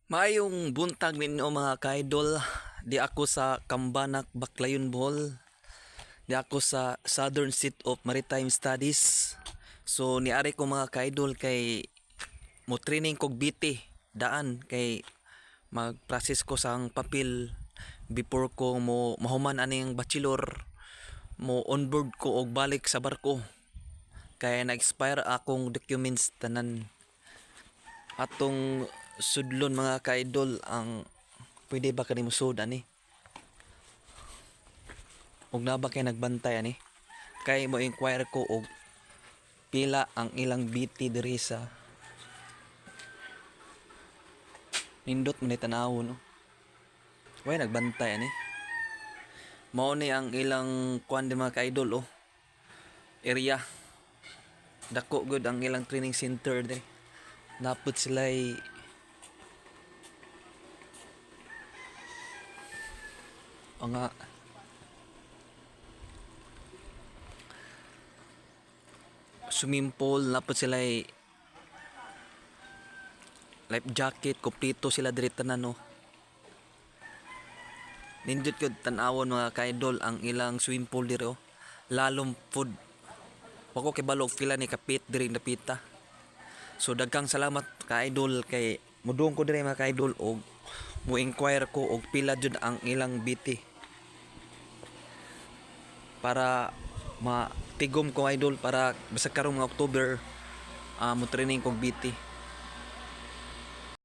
Maayong buntag ninyo mga ka-idol. Di ako sa Kambanak, Baclayon, Bohol. Di ako sa Southern Seat of Maritime Studies. So niari ko mga ka-idol kay mo training kog biti daan kay mag-process ko sang papel before ko mo mahuman aning bachelor, mo onboard ko og balik sa barko kay na-expire akong documents tanan. Atong sudlon mga ka-idol ang pwede ba kanimo sud ani og na ba kay nagbantay ani kay mo inquire ko og pila ang ilang BT diri sa nindot man ni tan-awo no. Way nagbantay ani mao ni ang ilang kuan di mga ka-idol area dako gud ang ilang training center diri. Napot sila'y mga swimming pool, napot sila'y life jacket, kompleto sila diri tanan no. Nindot gud tan-awon mga ka-idol ang ilang swimming pool diri lalong food. Wako kay balog pila ni kapit diri napita. So daghang salamat ka-idol kay mudong ko diri mga ka-idol og mo inquire ko og pila jud ang ilang BT para matigom ko idol para basta karong mga October mo training kog BT.